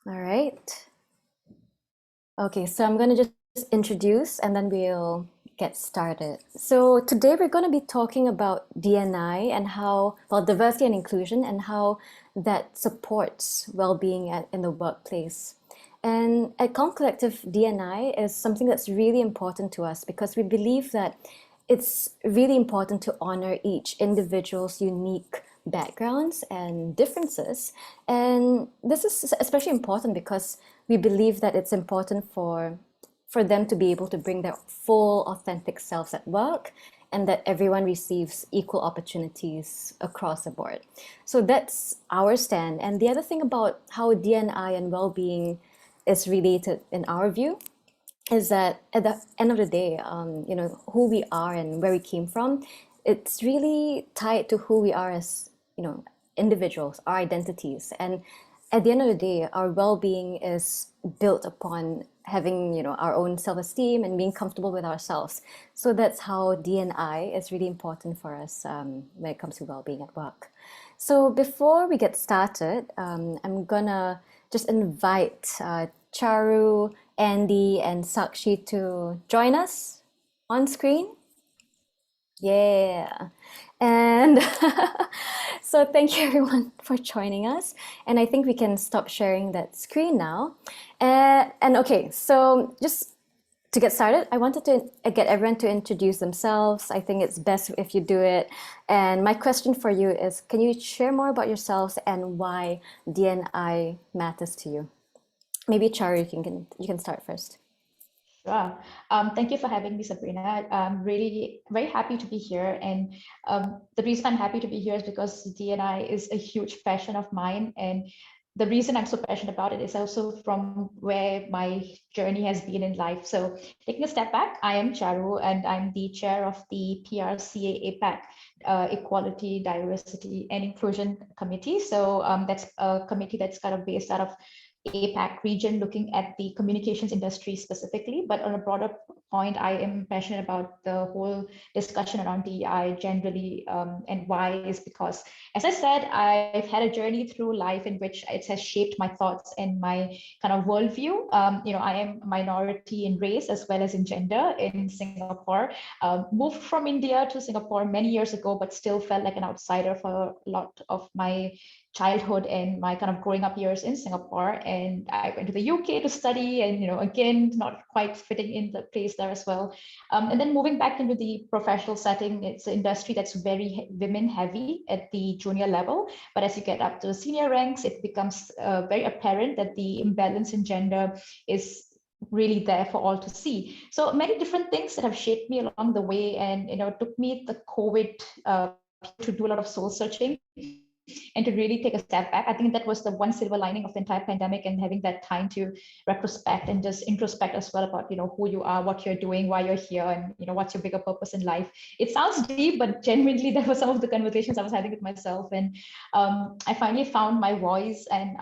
All right. Okay, so I'm going to just introduce and then we'll get started. So today we're going to be talking about D&I and how, well, diversity and inclusion and how that supports well-being in the workplace. And at Calm Collective, D&I is something that's really important to us because we believe that it's really important to honor each individual's unique backgrounds and differences. And this is especially important because we believe that it's important for them to be able to bring their full authentic selves at work and that everyone receives equal opportunities across the board. So that's our stand. And the other thing about how DNI and well-being is related in our view is that at the end of the day, who we are and where we came from, it's really tied to who we are as, individuals, our identities. And at the end of the day, our well-being is built upon having, our own self-esteem and being comfortable with ourselves. So that's how D&I is really important for us when it comes to well-being at work. So before we get started, I'm gonna just invite Charu, Andy, and Sakshi to join us on screen. Yeah. And so thank you everyone for joining us. And I think we can stop sharing that screen now. And okay, so just to get started, I wanted to get everyone to introduce themselves. I think it's best if you do it. And my question for you is, can you share more about yourselves and why DNI matters to you? Maybe Charu, you can start first. Sure. Thank you for having me, Sabrina. I'm really very happy to be here. And the reason I'm happy to be here is because D&I is a huge passion of mine. And the reason I'm so passionate about it is also from where my journey has been in life. So taking a step back, I am Charu and I'm the chair of the PRCA APAC Equality, Diversity and Inclusion Committee. So that's a committee that's kind of based out of APAC region, looking at the communications industry specifically, but on a broader point, I am passionate about the whole discussion around DEI generally, and why is because, as I said, I've had a journey through life in which it has shaped my thoughts and my kind of worldview. I am a minority in race as well as in gender in Singapore. Moved from India to Singapore many years ago, but still felt like an outsider for a lot of my childhood and my kind of growing up years in Singapore. And I went to the UK to study and, again, not quite fitting in the place there as well. And then moving back into the professional setting, it's an industry that's very women heavy at the junior level. But as you get up to the senior ranks, it becomes very apparent that the imbalance in gender is really there for all to see. So many different things that have shaped me along the way. And, it took me the COVID to do a lot of soul searching and to really take a step back. I think that was the one silver lining of the entire pandemic, and having that time to retrospect and just introspect as well about who you are, what you're doing, why you're here, and what's your bigger purpose in life. It sounds deep, but genuinely that was some of the conversations I was having with myself. And I finally found my voice. And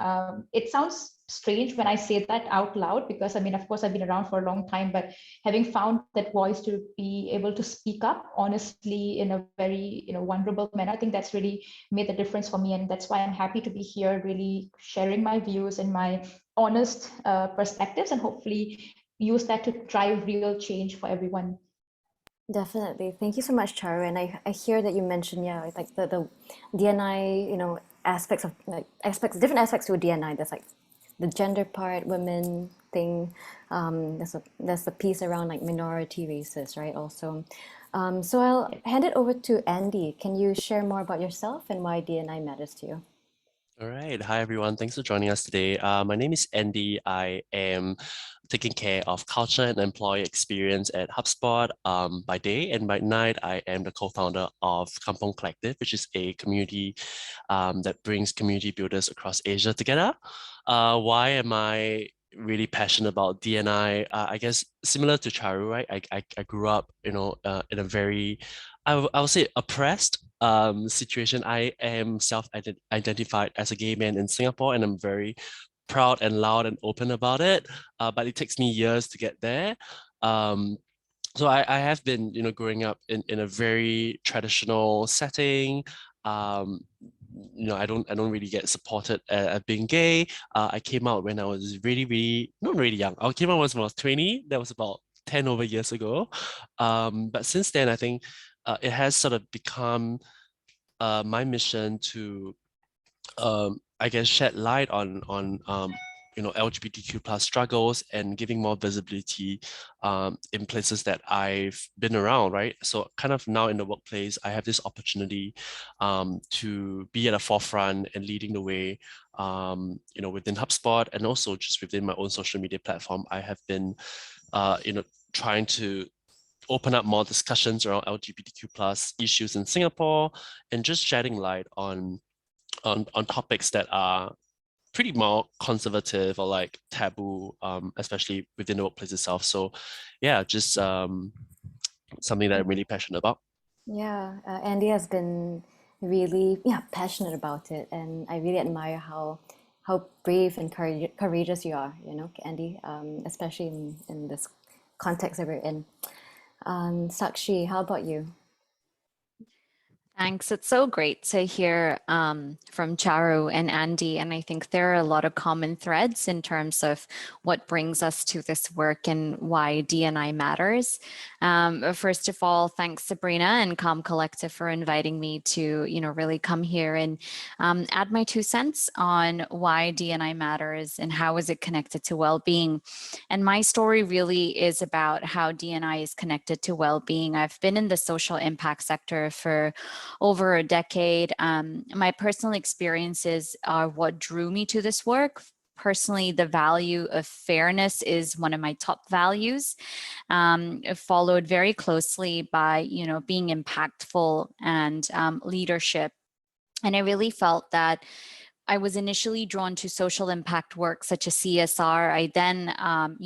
it sounds strange when I say that out loud, because I mean, of course, I've been around for a long time, but having found that voice to be able to speak up honestly in a very vulnerable manner, I think that's really made the difference for me. And that's why I'm happy to be here, really sharing my views and my honest perspectives, and hopefully use that to drive real change for everyone. Definitely. Thank you so much, Charu. And I hear that you mentioned, yeah, like the DNI, aspects of like aspects, different aspects to a DNI. There's like the gender part, women thing. There's a piece around like minority races, right? Also. So I'll Yeah. hand it over to Andy. Can you share more about yourself and why DNI matters to you? All right. Hi, everyone. Thanks for joining us today. My name is Andy. I am taking care of culture and employee experience at HubSpot by day, and by night, I am the co-founder of Kampong Collective, which is a community that brings community builders across Asia together. Why am I really passionate about DNI? I guess similar to Charu, right? I grew up, in a very, I would say oppressed situation. I am self-identified as a gay man in Singapore, and I'm very proud and loud and open about it. But it takes me years to get there. Um, so I have been, growing up in a very traditional setting. Um, I don't really get supported at being gay. I came out when I was really not really young. I came out when I was 20. That was about 10 over years ago. But since then, I think it has sort of become my mission to I guess shed light on LGBTQ plus struggles and giving more visibility in places that I've been around, right? So kind of now in the workplace, I have this opportunity to be at the forefront and leading the way, within HubSpot and also just within my own social media platform. I have been, trying to open up more discussions around LGBTQ plus issues in Singapore and just shedding light on topics that are pretty more conservative or like taboo, especially within the workplace itself. So yeah, just something that I'm really passionate about. Yeah, Andy has been really, yeah, passionate about it, and I really admire how brave and courageous you are, Andy, especially in this context that we're in. Sakshi, how about you? Thanks. It's so great to hear from Charu and Andy. And I think there are a lot of common threads in terms of what brings us to this work and why D&I matters. First of all, thanks Sabrina and Calm Collective for inviting me to, really come here and add my 2 cents on why D&I matters and how is it connected to well-being. And my story really is about how D&I is connected to well-being. I've been in the social impact sector for over a decade. My personal experiences are what drew me to this work. Personally, the value of fairness is one of my top values, followed very closely by, being impactful and leadership. And I really felt that I was initially drawn to social impact work such as CSR. I then,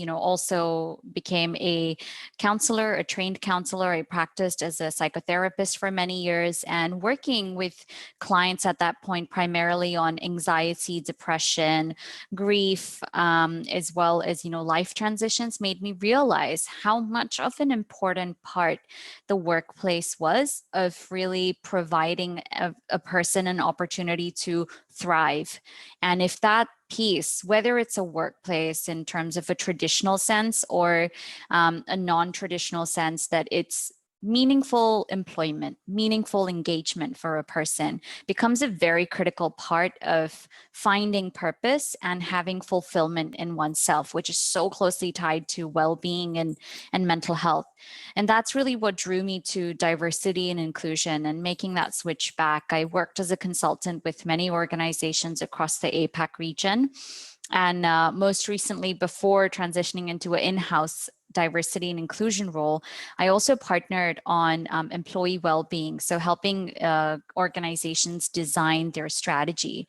also became a counselor, a trained counselor. I practiced as a psychotherapist for many years and working with clients at that point, primarily on anxiety, depression, grief, as well as, life transitions made me realize how much of an important part the workplace was of really providing a person an opportunity to thrive. And if that piece, whether it's a workplace in terms of a traditional sense or a non-traditional sense, that it's meaningful employment, meaningful engagement for a person becomes a very critical part of finding purpose and having fulfillment in oneself, which is so closely tied to well-being and mental health. And that's really what drew me to diversity and inclusion and making that switch back. I worked as a consultant with many organizations across the APAC region. And most recently, before transitioning into an in-house diversity and inclusion role, I also partnered on employee well-being, so helping organizations design their strategy.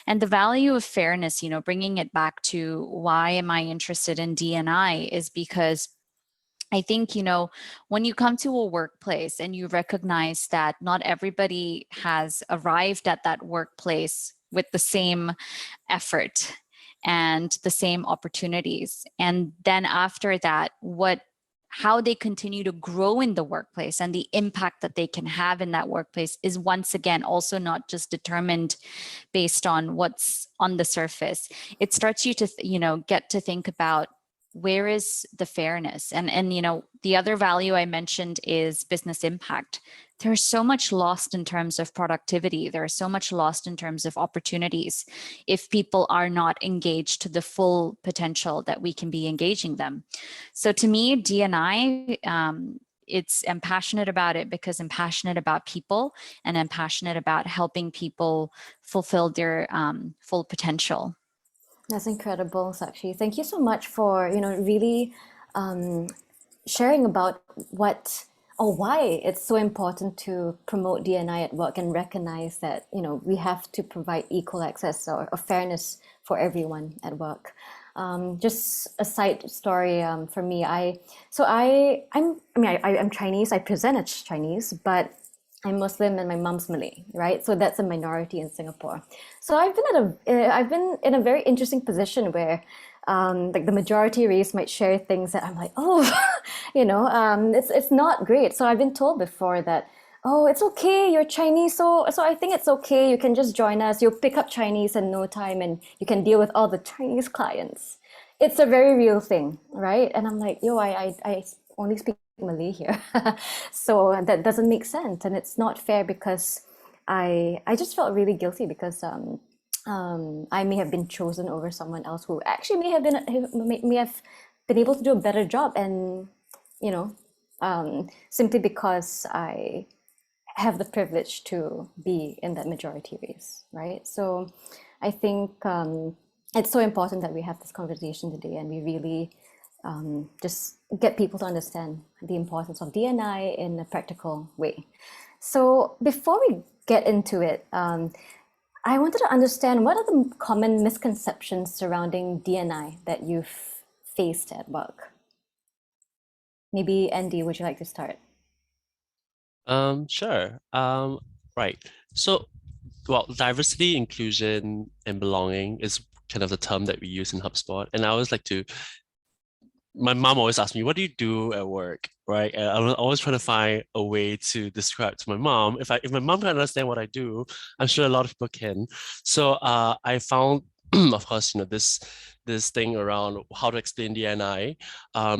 And the value of fairness, bringing it back to why am I interested in D&I is because I think, when you come to a workplace and you recognize that not everybody has arrived at that workplace with the same effort and the same opportunities. And then after that, how they continue to grow in the workplace and the impact that they can have in that workplace is once again also not just determined based on what's on the surface. It starts you to get to think about where is the fairness, and the other value I mentioned is business impact. There's so much lost in terms of productivity. There's so much lost in terms of opportunities if people are not engaged to the full potential that we can be engaging them. So to me, D&I, I'm passionate about it because I'm passionate about people and I'm passionate about helping people fulfill their full potential. That's incredible, Sakshi. Thank you so much for, really sharing about what or why it's so important to promote D&I at work and recognize that, we have to provide equal access or fairness for everyone at work. Just a side story for me. I'm Chinese. I present as Chinese, but I'm Muslim and my mom's Malay, right? So that's a minority in Singapore. So I've been in a very interesting position where, like the majority race might share things that I'm like, oh, it's not great. So I've been told before that oh, it's okay, you're Chinese, so I think it's okay. You can just join us. You'll pick up Chinese in no time and you can deal with all the Chinese clients. It's a very real thing, right? And I'm like, yo, I only speak Malay here. So that doesn't make sense. And it's not fair because I just felt really guilty because I may have been chosen over someone else who actually may have been able to do a better job, and you know, simply because I have the privilege to be in that majority race, right? So I think it's so important that we have this conversation today and we really just get people to understand the importance of D&I in a practical way. So before we get into it, I wanted to understand what are the common misconceptions surrounding D&I that you've faced at work? Maybe Andy, would you like to start? Sure. Right. So, well, diversity, inclusion, and belonging is kind of the term that we use in HubSpot. And I always like to, my mom always asks me, what do you do at work? Right. And I'm always trying to find a way to describe to my mom. If my mom can understand what I do, I'm sure a lot of people can. So I found of course, this thing around how to explain DNI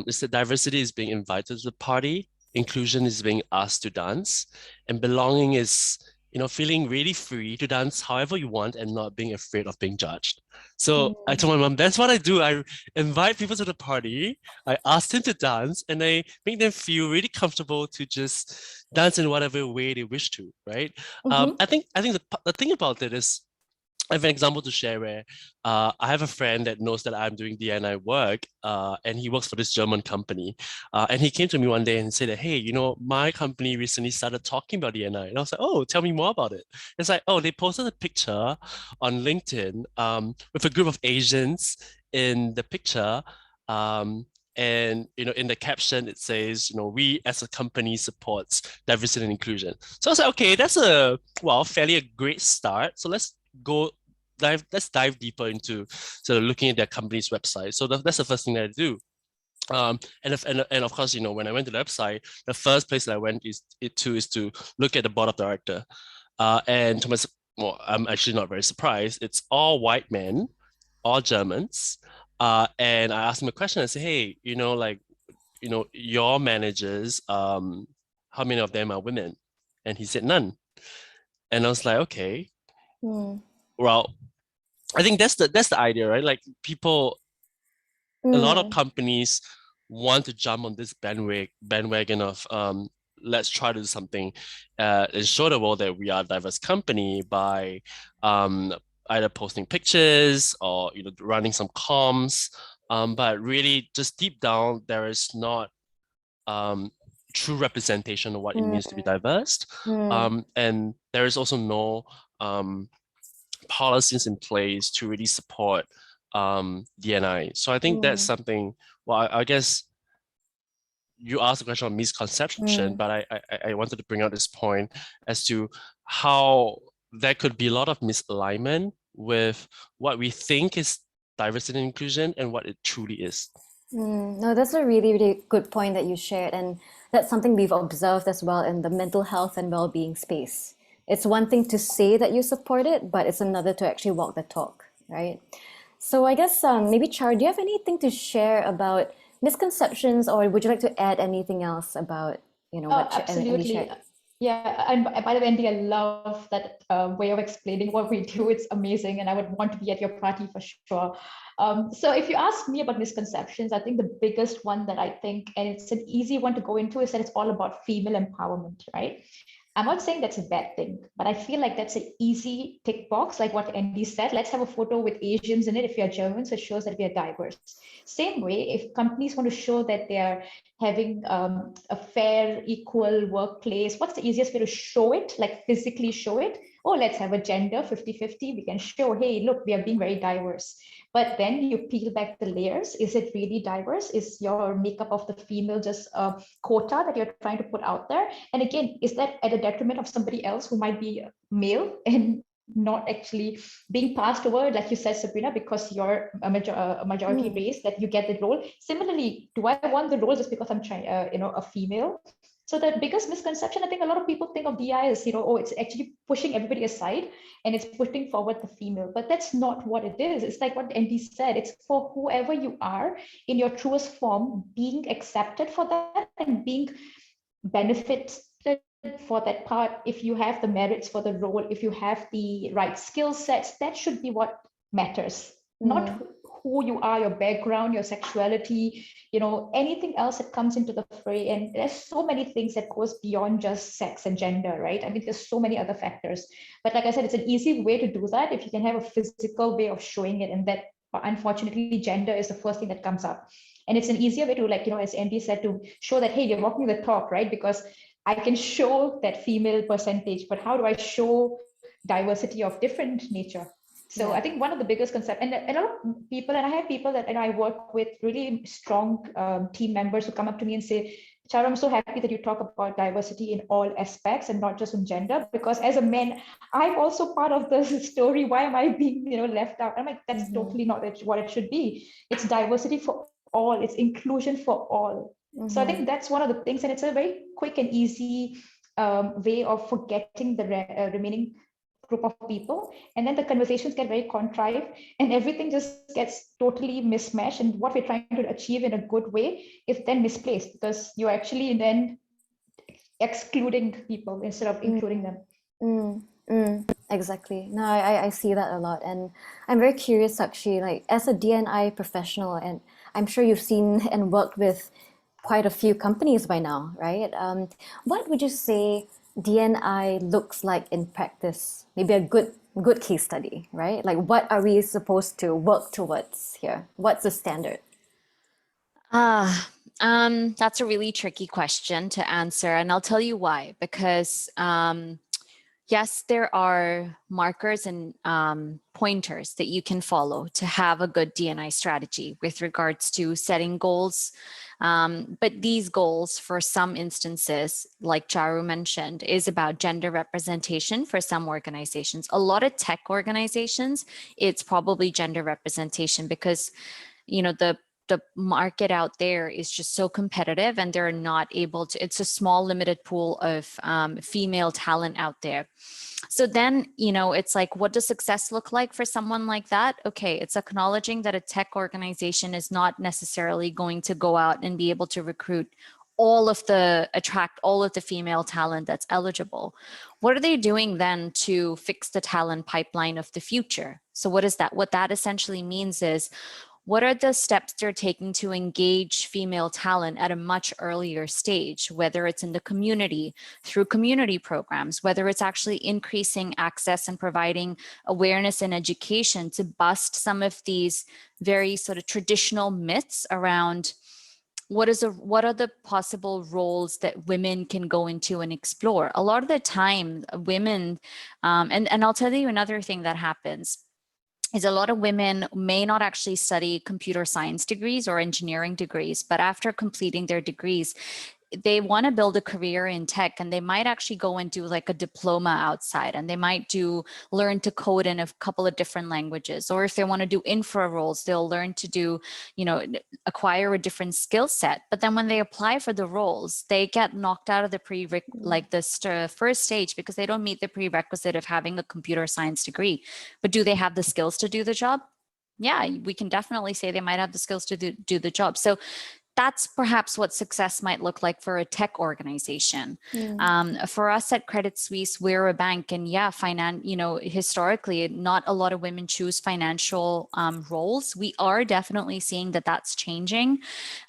is that diversity is being invited to the party, inclusion is being asked to dance, and belonging is feeling really free to dance however you want and not being afraid of being judged. So I told my mom, that's what I do. I invite people to the party, I ask them to dance, and I make them feel really comfortable to just dance in whatever way they wish to, right? I think the thing about it is I have an example to share where I have a friend that knows that I'm doing DNI work, and he works for this German company. And he came to me one day and said that, hey, my company recently started talking about DNI. And I was like, oh, tell me more about it. It's like, oh, they posted a picture on LinkedIn with a group of Asians in the picture. And in the caption it says, we as a company supports diversity and inclusion. So I was like, okay, that's fairly a great start. So let's dive deeper into sort of looking at their company's website. So that's the first thing that I do. And of course, when I went to the website, the first place that I went is to look at the board of director. And to my, well, I'm actually not very surprised. It's all white men, all Germans. And I asked him a question. I said, hey, your managers, how many of them are women? And he said none. And I was like, okay, well, I think that's the idea, right? Like a lot of companies want to jump on this bandwagon of let's try to do something and show the world that we are a diverse company by either posting pictures or running some comms. But really, just deep down, there is not true representation of what it means to be diverse. And there is also no policies in place to really support DNI. So I think that's something, well, I guess you asked a question on misconception, but I wanted to bring out this point as to how there could be a lot of misalignment with what we think is diversity and inclusion and what it truly is. No, that's a really, really good point that you shared. And that's something we've observed as well in the mental health and well-being space. It's one thing to say that you support it, but it's another to actually walk the talk, right? So I guess maybe Char, do you have anything to share about misconceptions, or would you like to add anything else about, what Andy shared? Absolutely. Yeah, and by the way, Andy, I love that way of explaining what we do. It's amazing, and I would want to be at your party for sure. So if you ask me about misconceptions, I think the biggest one that I think, and it's an easy one to go into, is that it's all about female empowerment, right? I'm not saying that's a bad thing, but I feel like that's an easy tick box, like what Andy said. Let's have a photo with Asians in it if you're German, so it shows that we are diverse. Same way, if companies want to show that they are having a fair, equal workplace, what's the easiest way to show it, like physically show it? Oh, let's have a gender 50-50. We can show, hey, look, we are being very diverse. But then you peel back the layers. Is it really diverse? Is your makeup of the female just a quota that you're trying to put out there? And again, is that at a detriment of somebody else who might be male and not actually being passed over, like you said, Sabrina, because you're a majority race, that you get the role? Similarly, do I want the role just because I'm trying, a female? So the biggest misconception, I think a lot of people think of DI as, oh, it's actually pushing everybody aside and it's putting forward the female, but that's not what it is. It's like what Andy said, it's for whoever you are in your truest form, being accepted for that and being benefited for that part. If you have the merits for the role, if you have the right skill sets, that should be what matters, not who you are, your background, your sexuality, anything else that comes into the fray. And there's so many things that goes beyond just sex and gender, right? I mean, there's so many other factors. But like I said, it's an easy way to do that if you can have a physical way of showing it. And that, unfortunately, gender is the first thing that comes up. And it's an easier way to, like, as Andy said, to show that, hey, you're walking the talk, right? Because I can show that female percentage, but how do I show diversity of different nature? So yeah. I think one of the biggest concepts, and a lot of people, and I have people that I work with, really strong team members who come up to me and say, Charu, I'm so happy that you talk about diversity in all aspects and not just in gender, because as a man, I'm also part of the story. Why am I being left out? I'm like, that's totally not what it should be. It's diversity for all, it's inclusion for all. So I think that's one of the things, and it's a very quick and easy way of forgetting the remaining group of people, and then the conversations get very contrived and everything just gets totally mismatched, and what we're trying to achieve in a good way is then misplaced because you're actually then excluding people instead of including them. Exactly. No, I see that a lot, and I'm very curious actually, like as a D&I professional, and I'm sure you've seen and worked with quite a few companies by now, right? What would you say D&I looks like in practice? Maybe a good case study, right? Like what are we supposed to work towards here? What's the standard? That's a really tricky question to answer, and I'll tell you why. Because yes, there are markers and pointers that you can follow to have a good D&I strategy with regards to setting goals. But these goals, for some instances, like Charu mentioned, is about gender representation for some organizations. A lot of tech organizations, it's probably gender representation because, the market out there is just so competitive and they're not able to, it's a small limited pool of female talent out there. So then, it's like, what does success look like for someone like that? Okay, it's acknowledging that a tech organization is not necessarily going to go out and be able to attract all of the female talent that's eligible. What are they doing then to fix the talent pipeline of the future? So what is that? What that essentially means is, what are the steps they're taking to engage female talent at a much earlier stage, whether it's in the community, through community programs, whether it's actually increasing access and providing awareness and education to bust some of these very sort of traditional myths around what are the possible roles that women can go into and explore. A lot of the time, women, and I'll tell you another thing that happens, is a lot of women may not actually study computer science degrees or engineering degrees, but after completing their degrees, they want to build a career in tech, and they might actually go and do like a diploma outside, and they might learn to code in a couple of different languages. Or if they want to do infra roles, they'll learn to acquire a different skill set. But then when they apply for the roles, they get knocked out of the first stage because they don't meet the prerequisite of having a computer science degree. But do they have the skills to do the job? Yeah, we can definitely say they might have the skills to do the job. So that's perhaps what success might look like for a tech organization. For us at Credit Suisse, we're a bank, and historically, not a lot of women choose financial roles. We are definitely seeing that that's changing,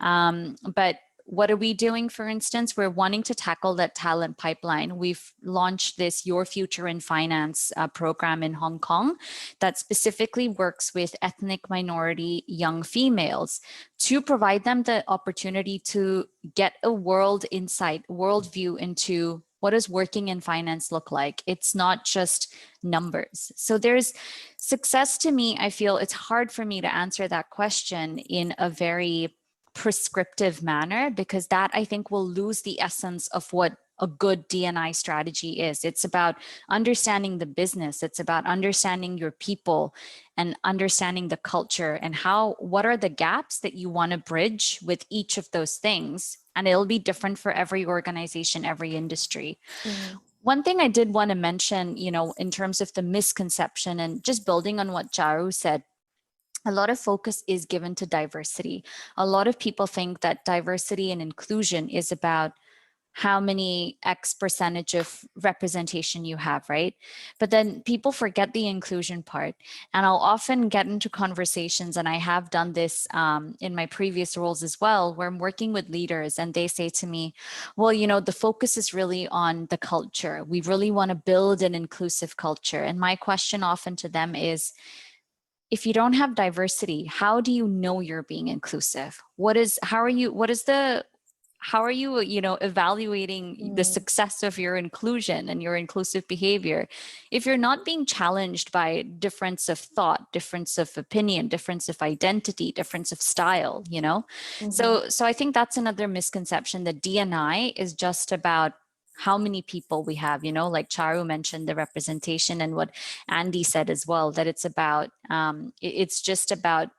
but what are we doing? For instance, we're wanting to tackle that talent pipeline. We've launched this Your Future in Finance program in Hong Kong that specifically works with ethnic minority young females to provide them the opportunity to get a worldview into what does working in finance look like. It's not just numbers. So there's success to me. I feel it's hard for me to answer that question in a very prescriptive manner, because that, I think, will lose the essence of what a good D&I strategy is. It's about understanding the business. It's about understanding your people and understanding the culture and what are the gaps that you want to bridge with each of those things. And it'll be different for every organization, every industry. Mm-hmm. One thing I did want to mention, in terms of the misconception and just building on what Charu said, a lot of focus is given to diversity. A lot of people think that diversity and inclusion is about how many X percentage of representation you have, right? But then people forget the inclusion part. And I'll often get into conversations, and I have done this in my previous roles as well, where I'm working with leaders and they say to me, well, the focus is really on the culture. We really want to build an inclusive culture. And my question often to them is, if you don't have diversity, how do you know you're being inclusive? How are you evaluating the success of your inclusion and your inclusive behavior if you're not being challenged by difference of thought, difference of opinion, difference of identity, difference of style? So I think that's another misconception, that D&I is just about how many people we have, like Charu mentioned, the representation, and what Andy said as well, that it's just about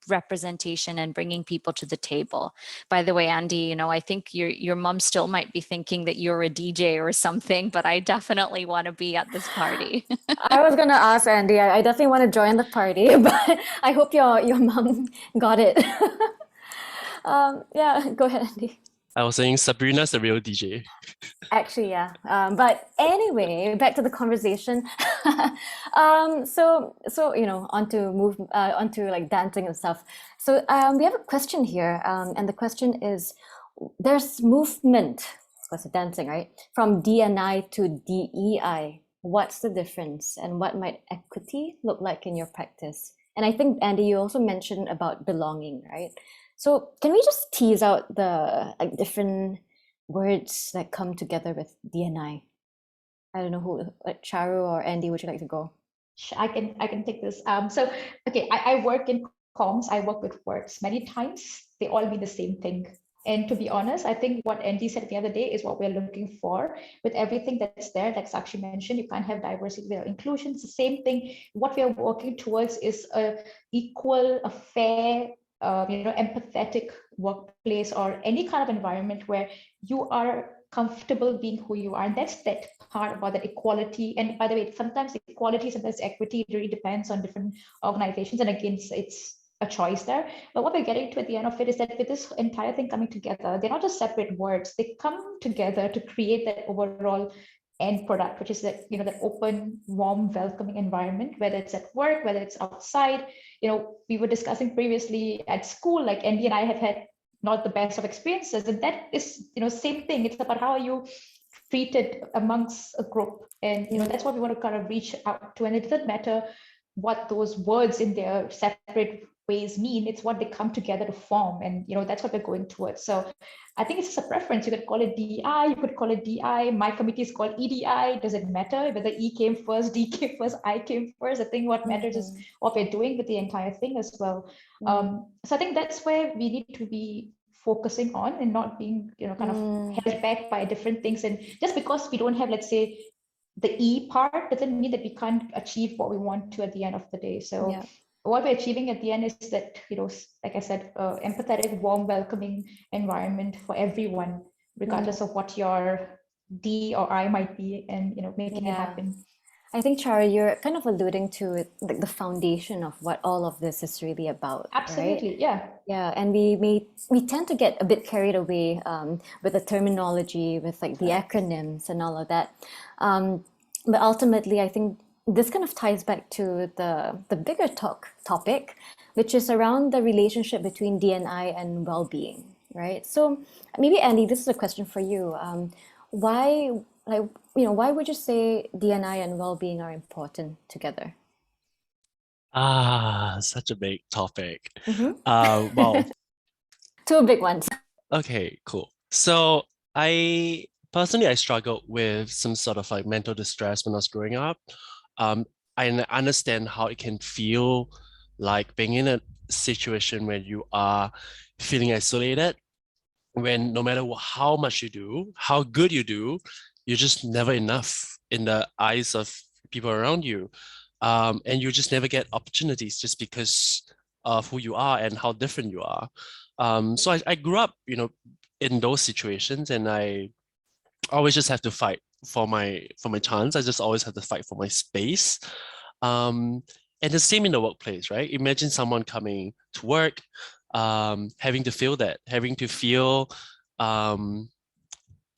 representation and bringing people to the table. By the way, Andy, I think your mom still might be thinking that you're a DJ or something, but I definitely want to be at this party. I was gonna ask Andy. I definitely want to join the party, but I hope your mom got it. Yeah, go ahead, Andy. I was saying Sabrina's the real DJ. Actually, yeah. But anyway, back to the conversation. So onto like dancing and stuff. So we have a question here, and the question is: there's movement, of course, dancing, right? From DNI to DEI. What's the difference, and what might equity look like in your practice? And I think, Andy, you also mentioned about belonging, right? So can we just tease out the different words that come together with DNI? I don't know who, Charu or Andy, would you like to go? I can take this. So okay, I work in comms. I work with words. Many times they all mean the same thing. And to be honest, I think what Andy said the other day is what we're looking for with everything that's there. Like Sakshi mentioned, you can't have diversity without inclusion. It's the same thing. What we are working towards is a equal, a fair, empathetic workplace, or any kind of environment where you are comfortable being who you are. And that's that part about that equality. And by the way, sometimes equality, sometimes equity, it really depends on different organizations. And again, it's a choice there. But what we're getting to at the end of it is that with this entire thing coming together, they're not just separate words, they come together to create that overall end product, which is that, that open, warm, welcoming environment, whether it's at work, whether it's outside. We were discussing previously at school, like Andy and I have had not the best of experiences, and that is, same thing. It's about how are you treated amongst a group, and that's what we want to kind of reach out to. And it doesn't matter what those words in their separate ways mean, it's what they come together to form, and that's what we're going towards. So I think it's just a preference. You could call it DEI, you could call it DI. My committee is called EDI. Does it matter whether E came first, D came first, I came first? I think what matters is what we're doing with the entire thing as well. So I think that's where we need to be focusing on, and not being kind of held back by different things. And just because we don't have, let's say, the E part, doesn't mean that we can't achieve what we want to at the end of the day. So what we're achieving at the end is that, like I said, empathetic, warm, welcoming environment for everyone, regardless of what your D or I might be, and making it happen. I think, Chara, you're kind of alluding to it, like the foundation of what all of this is really about. Absolutely, right? yeah. Yeah, and we tend to get a bit carried away with the terminology, with like the acronyms and all of that. But ultimately, I think this kind of ties back to the bigger topic, which is around the relationship between DNI and well-being, right? So maybe, Andy, this is a question for you. Why would you say DNI and well-being are important together? Such a big topic. Well, two big ones. Okay, cool. So I struggled with some sort of like mental distress when I was growing up. I understand how it can feel like being in a situation where you are feeling isolated, when no matter how much you do, how good you do, you're just never enough in the eyes of people around you. And you just never get opportunities just because of who you are and how different you are. So I grew up, in those situations, and I always just have to fight for my chance. I just always have to fight for my space. Um, and the same in the workplace, right? Imagine someone coming to work, having to feel that, having to feel, having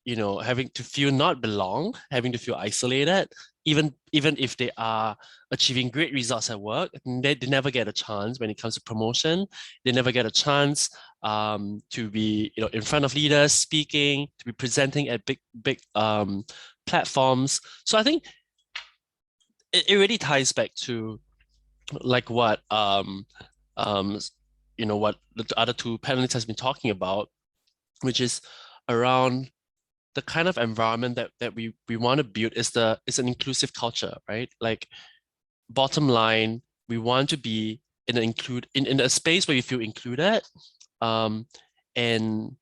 to feel not belong, having to feel isolated, even if they are achieving great results at work, they never get a chance when it comes to promotion. They never get a chance to be, in front of leaders, speaking, to be presenting at big platforms. So I think it really ties back to like what what the other two panelists has been talking about, which is around the kind of environment that we want to build is an inclusive culture, right? Like, bottom line, we want to be in a space where you feel included, and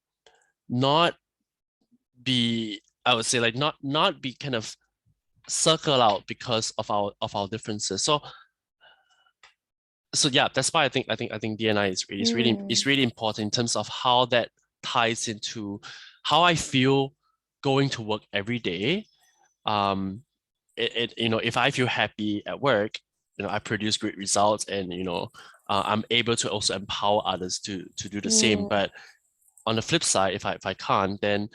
not be, I would say, like, not be kind of circle out because of our differences. So yeah, that's why I think DNI is really important in terms of how that ties into how I feel going to work every day. If I feel happy at work, I produce great results, and I'm able to also empower others to do the same. But on the flip side, if I can't, then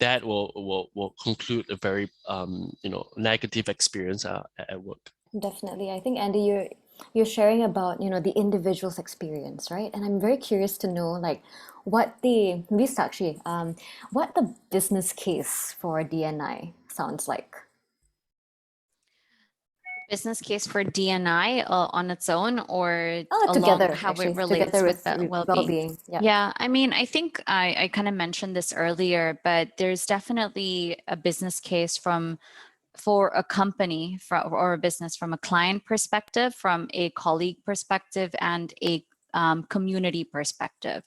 that will conclude a very negative experience at work. Definitely. I think Andy, you're sharing about, the individual's experience, right? And I'm very curious to know like what the business case for DNI sounds like. Business case for DNI on its own, or along Together, how it actually, relates together with with the well-being? well-being. Yeah. Yeah, I mean, I think I kind of mentioned this earlier, but there's definitely a business case for a company or a business from a client perspective, from a colleague perspective, and a community perspective.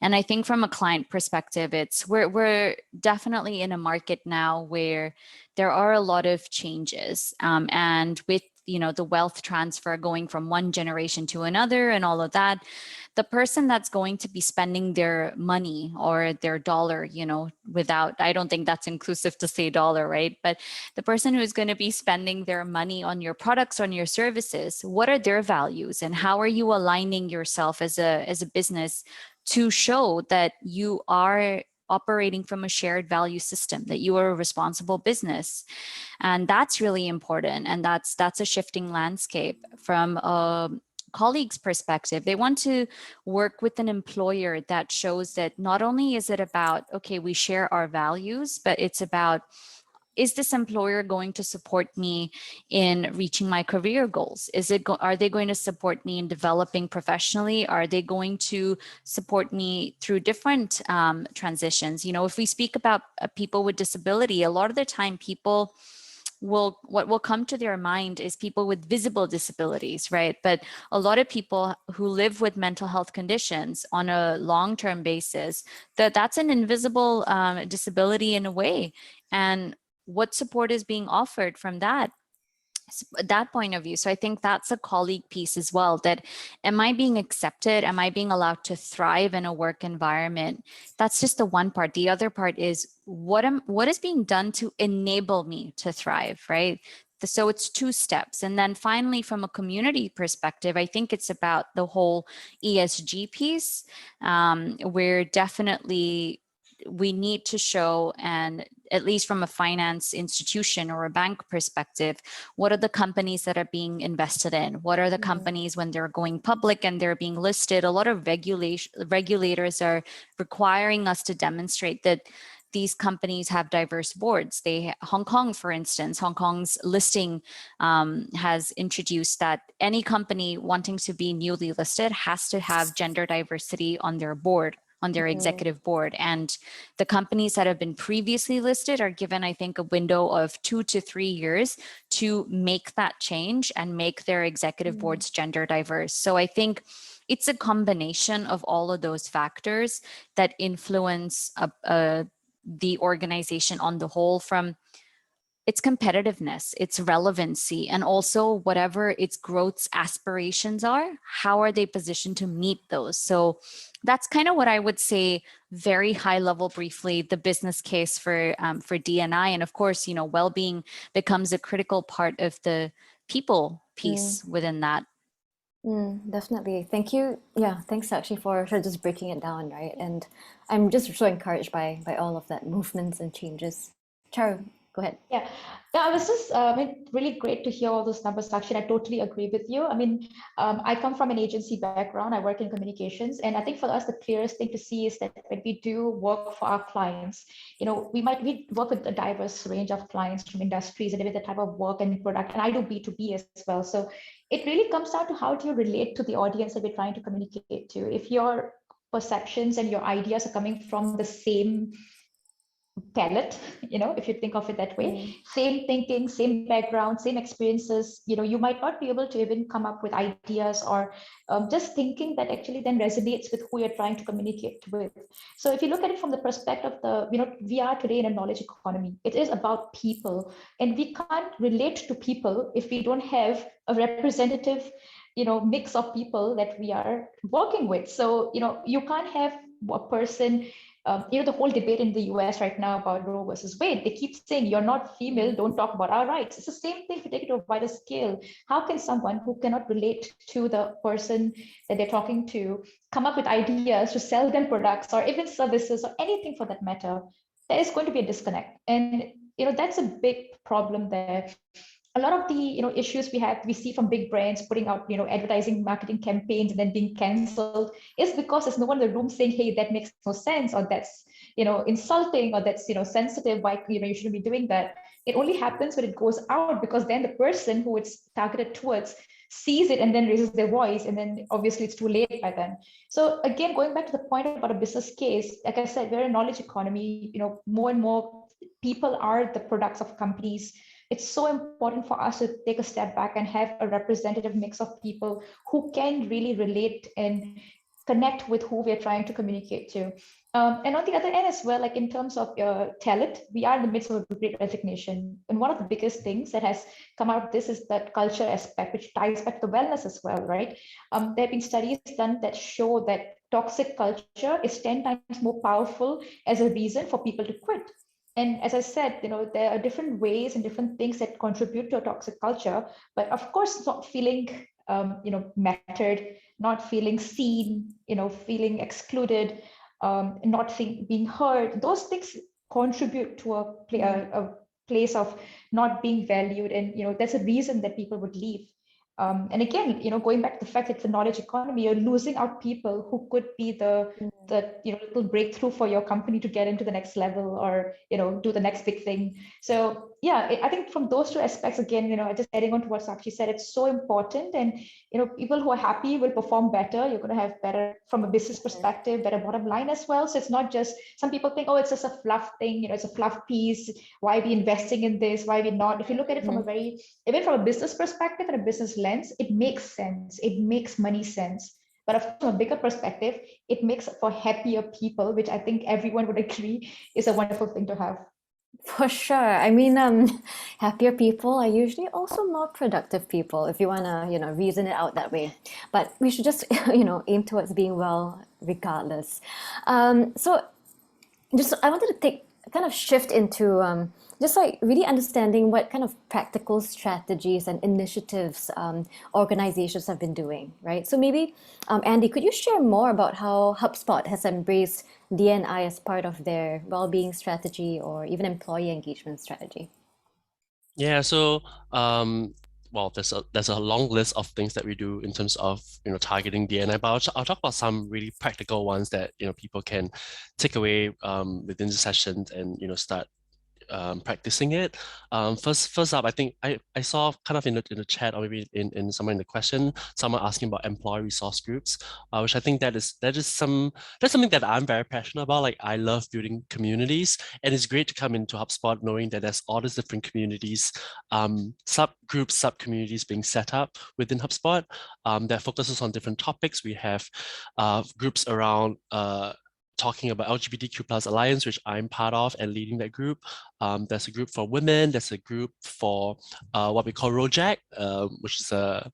And I think from a client perspective, we're definitely in a market now where there are a lot of changes, and with the wealth transfer going from one generation to another and all of that, the person that's going to be spending their money or their dollar, without, I don't think that's inclusive to say dollar, right? But the person who's going to be spending their money on your products, on your services, what are their values, and how are you aligning yourself as a business to show that you are operating from a shared value system, that you are a responsible business? And that's really important, and that's a shifting landscape. From a colleagues' perspective, they want to work with an employer that shows that not only is it about, okay, we share our values, but it's about, is this employer going to support me in reaching my career goals? Are they going to support me in developing professionally? Are they going to support me through different transitions? If we speak about people with disability, a lot of the time what will come to their mind is people with visible disabilities, right? But a lot of people who live with mental health conditions on a long-term basis, that's an invisible disability in a way. And what support is being offered from that point of view? So I think that's a colleague piece as well, that am I being accepted? Am I being allowed to thrive in a work environment? That's just the one part. The other part is what is being done to enable me to thrive, right? So it's two steps. And then finally, from a community perspective, I think it's about the whole ESG piece, where definitely we need to show, and at least from a finance institution or a bank perspective, what are the companies that are being invested in? What are the companies when they're going public and they're being listed? A lot of regulators are requiring us to demonstrate that these companies have diverse boards. Hong Kong, for instance, Hong Kong's listing has introduced that any company wanting to be newly listed has to have gender diversity on their board, on their executive board. And the companies that have been previously listed are given, I think, a window of 2 to 3 years to make that change and make their executive boards gender diverse. So I think it's a combination of all of those factors that influence the organization on the whole, from its competitiveness, its relevancy, and also whatever its growth aspirations are, how are they positioned to meet those? So that's kind of what I would say, very high level, briefly, the business case for D&I. And of course, well-being becomes a critical part of the people piece within that. Definitely. Thank you. Yeah, thanks actually for just breaking it down, right? And I'm just so encouraged by all of that movements and changes. Charu, go ahead. Yeah, I was just really great to hear all those numbers. Actually, I totally agree with you. I mean, I come from an agency background. I work in communications, and I think for us, the clearest thing to see is that when we do work for our clients, we work with a diverse range of clients from industries and with the type of work and product, and I do B2B as well. So it really comes down to how do you relate to the audience that we're trying to communicate to. If your perceptions and your ideas are coming from the same palette, if you think of it that way, same thinking, same background, same experiences, you might not be able to even come up with ideas or just thinking that actually then resonates with who you're trying to communicate with. So if you look at it from the perspective of we are today in a knowledge economy. It is about people, and we can't relate to people if we don't have a representative mix of people that we are working with. So you can't have a person, the whole debate in the US right now about Roe versus Wade, they keep saying you're not female, don't talk about our rights. It's the same thing if you take it to a wider scale. How can someone who cannot relate to the person that they're talking to come up with ideas to sell them products or even services or anything for that matter? There is going to be a disconnect. And that's a big problem there. A lot of the issues we see from big brands putting out advertising marketing campaigns and then being canceled is because there's no one in the room saying, hey, that makes no sense, or that's insulting, or that's sensitive, why you shouldn't be doing that. It only happens when it goes out, because then the person who it's targeted towards sees it and then raises their voice, and then obviously it's too late by then. So again, going back to the point about a business case, like I said, we're a knowledge economy. More and more people are the products of companies. It's so important for us to take a step back and have a representative mix of people who can really relate and connect with who we're trying to communicate to. And on the other end as well, like in terms of talent, we are in the midst of a great resignation. And one of the biggest things that has come out of this is that culture aspect, which ties back to wellness as well, right? There have been studies done that show that toxic culture is 10 times more powerful as a reason for people to quit. And as I said, there are different ways and different things that contribute to a toxic culture. But of course, not feeling, mattered, not feeling seen, feeling excluded, not being heard. Those things contribute to a place of not being valued, and that's a reason that people would leave. And again, going back to the fact that it's a knowledge economy, you're losing out people who could be the little breakthrough for your company to get into the next level, or do the next big thing. So yeah, I think from those two aspects, again, just adding on to what Sakshi said, it's so important. And people who are happy will perform better. You're going to have better, from a business perspective, better bottom line as well. So it's not just, some people think, oh, it's just a fluff thing, it's a fluff piece, why are we investing in this, why are we not? If you look at it from even from a business perspective and a business lens, it makes sense. It makes money sense. But from a bigger perspective, it makes for happier people, which I think everyone would agree is a wonderful thing to have. For sure. I mean, happier people are usually also more productive people, if you want to, reason it out that way. But we should just, aim towards being well regardless. So I wanted to kind of shift into just like really understanding what kind of practical strategies and initiatives organizations have been doing, right? So maybe, Andy, could you share more about how HubSpot has embraced D&I as part of their well-being strategy or even employee engagement strategy? Yeah, so well, there's a long list of things that we do in terms of targeting D&I, but I'll talk about some really practical ones that people can take away within the sessions and start practicing it. First up, I think I saw kind of in the chat, or maybe in somewhere in the question, someone asking about employee resource groups, which I think that's something that I'm very passionate about. Like, I love building communities, and it's great to come into HubSpot knowing that there's all these different communities, subgroups, sub-communities being set up within HubSpot that focuses on different topics. We have groups around talking about LGBTQ plus Alliance, which I'm part of and leading that group. There's a group for women. There's a group for what we call Rojak, which is a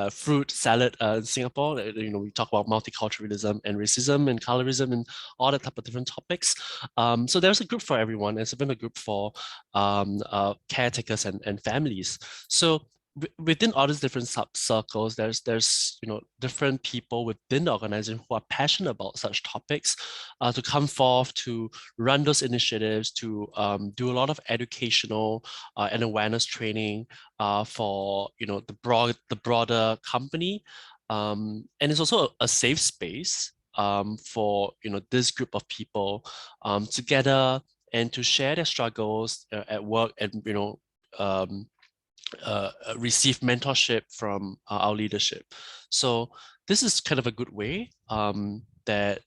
fruit salad in Singapore. We talk about multiculturalism and racism and colorism and all that type of different topics. So there's a group for everyone. There's even a group for caretakers and families. So within all these different sub-circles, there's different people within the organization who are passionate about such topics to come forth to run those initiatives, to do a lot of educational and awareness training for the broader company, and it's also a safe space for this group of people together and to share their struggles at work and receive mentorship from our leadership. So this is kind of a good way that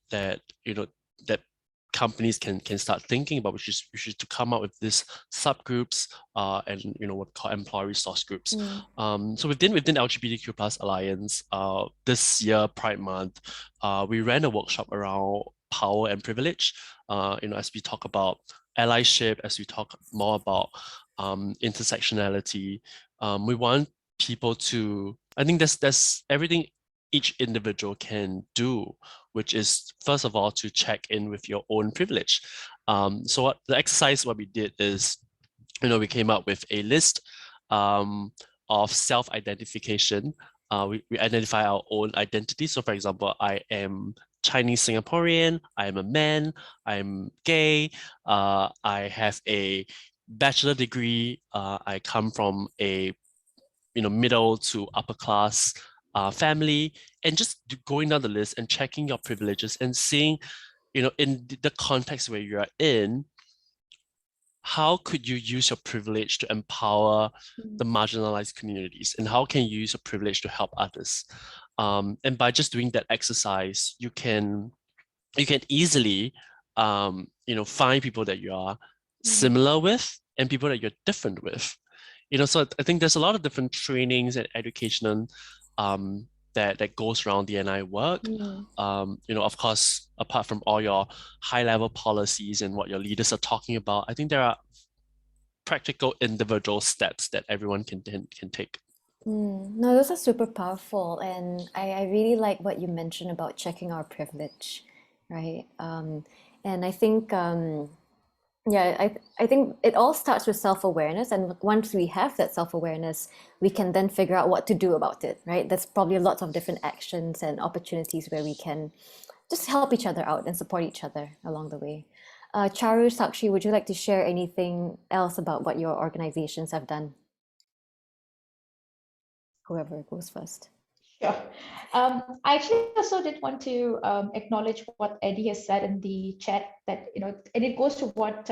companies can start thinking about, which is to come up with these subgroups and what we call employee resource groups. So within LGBTQ plus Alliance, this year Pride Month, we ran a workshop around power and privilege. As we talk about allyship, as we talk more about intersectionality, we want people to, I think there's everything each individual can do, which is first of all to check in with your own privilege. So what we did is, we came up with a list of self-identification. We identify our own identity. So for example, I am Chinese Singaporean, I am a man, I'm gay, I have a bachelor degree, I come from a middle to upper class family, and just going down the list and checking your privileges and seeing, in the context where you are in, how could you use your privilege to empower the marginalized communities, and how can you use your privilege to help others? And by just doing that exercise, you can easily find people that you are similar with and people that you're different with. So I think there's a lot of different trainings and education that goes around D&I work. Of course, apart from all your high-level policies and what your leaders are talking about, I think there are practical individual steps that everyone can take. No, those are super powerful, and I really like what you mentioned about checking our privilege, right? And I think I think it all starts with self-awareness, and once we have that self-awareness, we can then figure out what to do about it, right? There's probably lots of different actions and opportunities where we can just help each other out and support each other along the way. Charu, Sakshi, would you like to share anything else about what your organizations have done? Whoever goes first. Sure. I actually also did want to acknowledge what Eddie has said in the chat, that, and it goes to what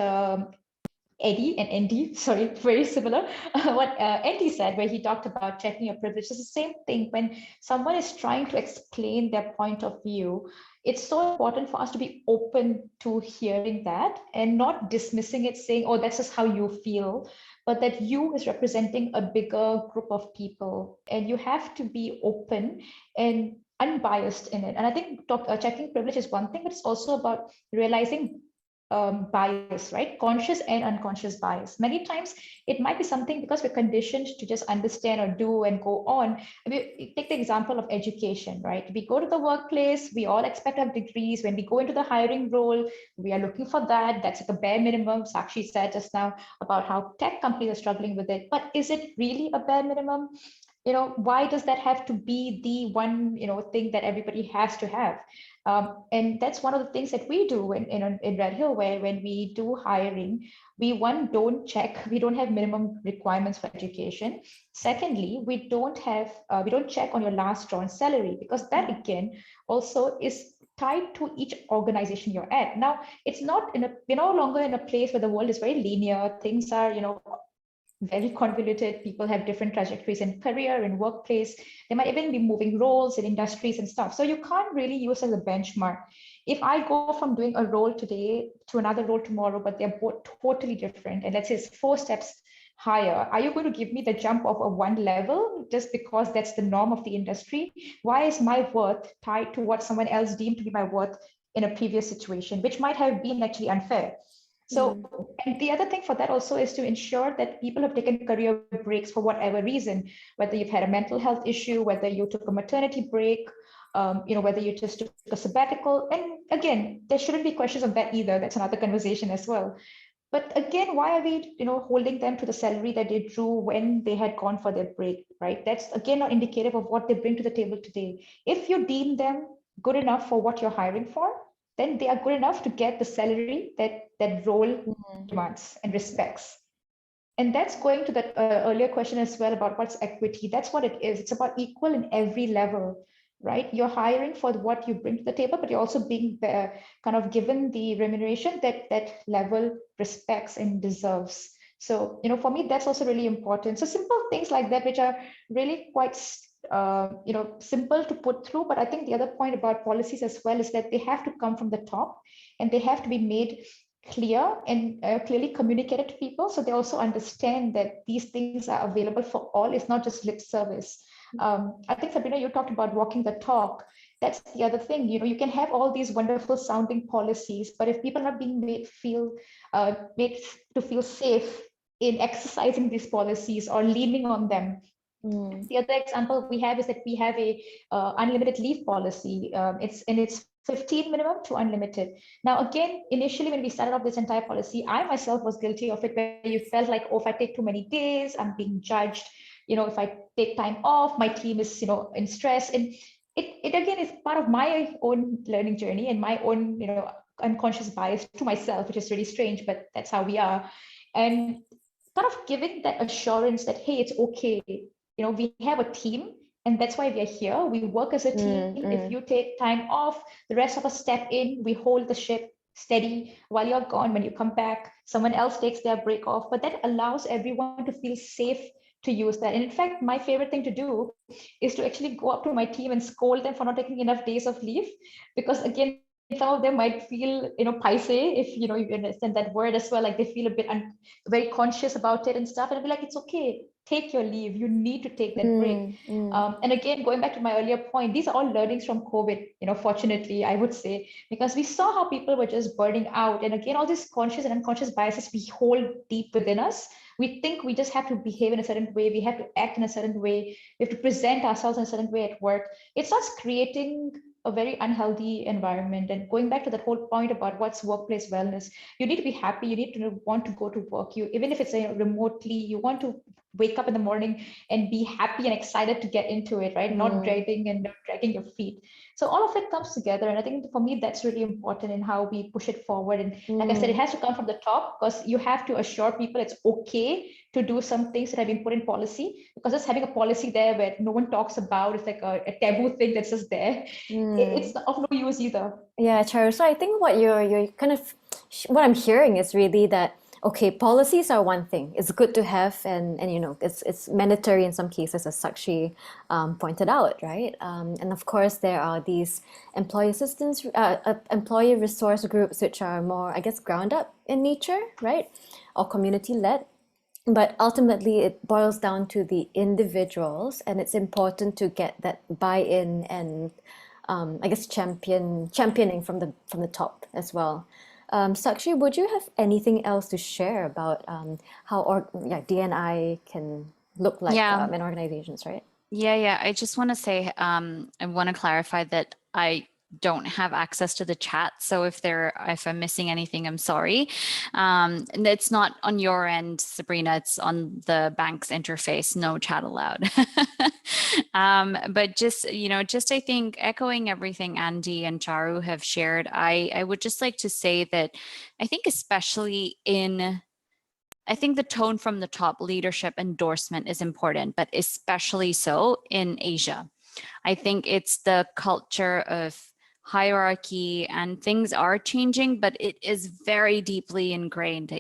Eddie and Andy, sorry, very similar, what Andy said, where he talked about checking your privilege. It's the same thing when someone is trying to explain their point of view. It's so important for us to be open to hearing that and not dismissing it, saying, oh, that's just how you feel, but that you is representing a bigger group of people, and you have to be open and unbiased in it. And I think checking privilege is one thing, but it's also about realizing bias, right? Conscious and unconscious bias. Many times it might be something because we're conditioned to just understand or do and go on. I mean, take the example of education, right? We go to the workplace, we all expect to have degrees. When we go into the hiring role, we are looking for that. That's like a bare minimum. Sakshi said just now about how tech companies are struggling with it. But is it really a bare minimum? Why does that have to be the one, thing that everybody has to have? And that's one of the things that we do in Red Hill, where when we do hiring, we don't have minimum requirements for education. Secondly, we don't check on your last drawn salary, because that again also is tied to each organization you're at. Now, it's not we're no longer in a place where the world is very linear. Things are, very convoluted. People have different trajectories in career, in workplace. They might even be moving roles in industries and stuff. So you can't really use as a benchmark. If I go from doing a role today to another role tomorrow, but they're both totally different, and let's say it's 4 steps higher, are you going to give me the jump of a 1 level just because that's the norm of the industry? Why is my worth tied to what someone else deemed to be my worth in a previous situation, which might have been actually unfair? So, and the other thing for that also is to ensure that people have taken career breaks for whatever reason, whether you've had a mental health issue, whether you took a maternity break, whether you just took a sabbatical. And again, there shouldn't be questions of that either. That's another conversation as well. But again, why are we, holding them to the salary that they drew when they had gone for their break, right? That's again not indicative of what they bring to the table today. If you deem them good enough for what you're hiring for, then they are good enough to get the salary that role demands and respects. And that's going to that earlier question as well about what's equity. That's what it is. It's about equal in every level, right? You're hiring for what you bring to the table, but you're also being kind of given the remuneration that level respects and deserves. So, for me, that's also really important. So simple things like that, which are really quite simple to put through. But I think the other point about policies as well is that they have to come from the top, and they have to be made clear and clearly communicated to people, so they also understand that these things are available for all. It's not just lip service. I think, Sabrina, you talked about walking the talk. That's the other thing. You can have all these wonderful sounding policies, but if people are not being made to feel safe in exercising these policies or leaning on them. The other example we have is that we have a unlimited leave policy. It's 15 minimum to unlimited. Now, again, initially when we started off this entire policy, I myself was guilty of it, where you felt like, oh, if I take too many days, I'm being judged. If I take time off, my team is, in stress. And it again is part of my own learning journey and my own, unconscious bias to myself, which is really strange, but that's how we are. And kind of giving that assurance that, hey, it's okay. We have a team, and that's why we are here. We work as a team. If you take time off, the rest of us step in, we hold the ship steady while you're gone. When you come back, someone else takes their break off, but that allows everyone to feel safe to use that. And in fact, my favorite thing to do is to actually go up to my team and scold them for not taking enough days of leave, because again, some of them might feel, paise, if you understand that word as well, like they feel a bit very conscious about it and stuff, and I'll be like, it's okay, take your leave, you need to take that break. And again, going back to my earlier point, these are all learnings from COVID, fortunately, I would say, because we saw how people were just burning out. And again, all these conscious and unconscious biases we hold deep within us. We think we just have to behave in a certain way, we have to act in a certain way, we have to present ourselves in a certain way at work. It starts creating a very unhealthy environment. And going back to that whole point about what's workplace wellness, you need to be happy, you need to want to go to work, even if it's remotely, you want to wake up in the morning and be happy and excited to get into it, right? Not dreading and not dragging your feet. So all of it comes together, and I think for me that's really important in how we push it forward. And like I said, it has to come from the top, because you have to assure people it's okay to do some things that have been put in policy, because just having a policy there where no one talks about, it's like a taboo thing that's just there. It's of no use either. Yeah, Charu. So I think what you're kind of what I'm hearing is really that, okay, policies are one thing. It's good to have, and it's mandatory in some cases, as Sakshi pointed out, right? And of course, there are these employee assistance, employee resource groups, which are more, I guess, ground up in nature, right, or community led. But ultimately, it boils down to the individuals, and it's important to get that buy-in and I guess championing from the top as well. Sakshi, would you have anything else to share about how DNI can look like in organizations, right? Yeah. I just want to say, I want to clarify that I don't have access to the chat. So if I'm missing anything, I'm sorry. And it's not on your end, Sabrina, it's on the bank's interface, no chat allowed. But just I think echoing everything Andy and Charu have shared, I would just like to say that I think especially I think the tone from the top, leadership endorsement, is important, but especially so in Asia. I think it's the culture of hierarchy, and things are changing, but it is very deeply ingrained.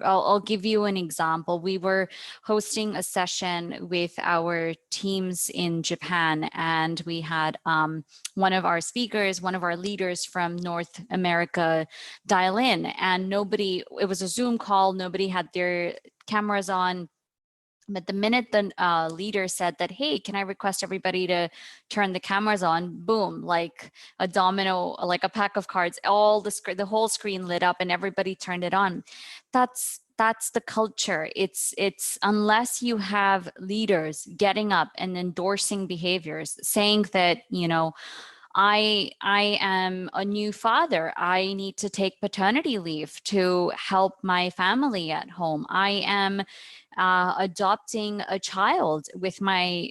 I'll give you an example. We were hosting a session with our teams in Japan, and we had one of our speakers, one of our leaders from North America dial in, and it was a Zoom call, nobody had their cameras on. But the minute the leader said that, hey, can I request everybody to turn the cameras on? Boom, like a domino, like a pack of cards, the whole screen lit up and everybody turned it on. That's the culture. It's unless you have leaders getting up and endorsing behaviors, saying that, I am a new father. I need to take paternity leave to help my family at home. I am adopting a child with my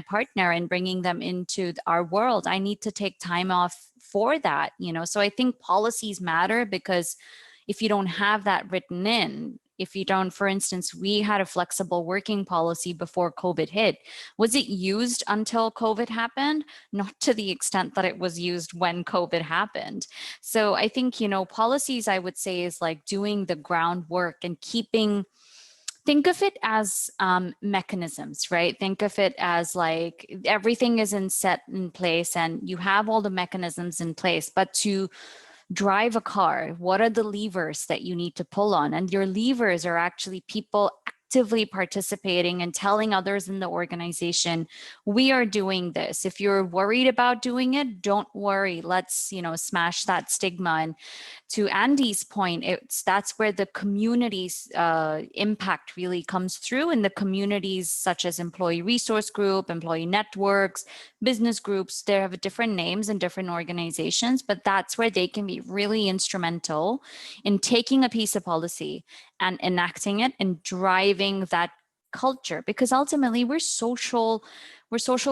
partner and bringing them into our world. I need to take time off for that. So I think policies matter, because if you don't have that written in, if you don't, for instance, we had a flexible working policy before COVID hit. Was it used until COVID happened? Not to the extent that it was used when COVID happened. So I think, policies, I would say, is like doing the groundwork and think of it as mechanisms, right? Think of it as like everything is set in place and you have all the mechanisms in place, but to drive a car, what are the levers that you need to pull on? And your levers are actually people actively participating and telling others in the organization, we are doing this. If you're worried about doing it, don't worry. Let's, smash that stigma. And to Andy's point, that's where the community's impact really comes through, in the communities such as employee resource group, employee networks, business groups. They have different names in different organizations, but that's where they can be really instrumental in taking a piece of policy and enacting it and driving that culture, because ultimately we're social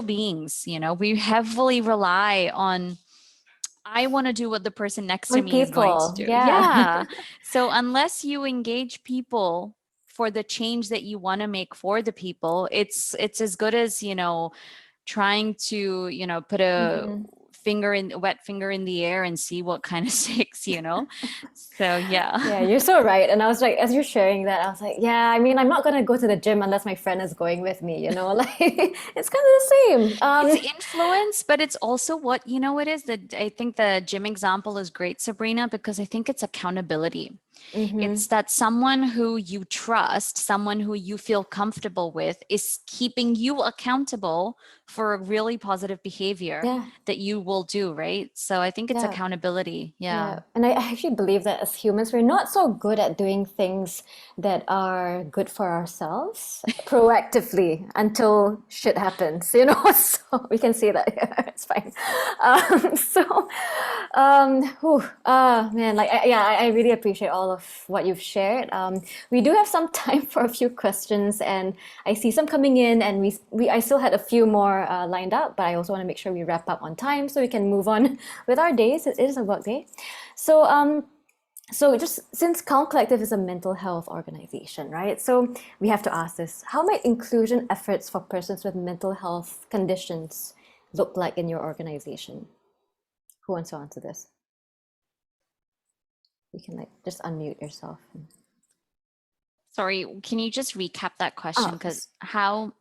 beings. We heavily rely on, I want to do what the person next to On me is going to people, do. yeah. Yeah. So unless you engage people for the change that you want to make for the people, it's as good as, trying to, put a wet finger in the air and see what kind of sticks. So yeah. Yeah, you're so right. And I was like, as you're sharing that, I was like, yeah, I mean, I'm not gonna go to the gym unless my friend is going with me, like it's kind of the same. It's influence, but it's also what, it is that I think the gym example is great, Sabrina, because I think it's accountability. It's that someone who you trust, someone who you feel comfortable with, is keeping you accountable for a really positive behavior Yeah. that you will do, right? So I think it's Yeah. accountability. Yeah, and I actually believe that as humans, we're not so good at doing things that are good for ourselves proactively until shit happens, So we can say that. Yeah, it's fine. Man, like, I really appreciate all of what you've shared. We do have some time for a few questions, and I see some coming in, and I still had a few more lined up, but I also want to make sure we wrap up on time so we can move on with our days. It is a work day. So just since Calm Collective is a mental health organization, right? So we have to ask this: how might inclusion efforts for persons with mental health conditions look like in your organization? Who wants to answer this? You can just unmute yourself. Sorry, can you just recap that question? Because how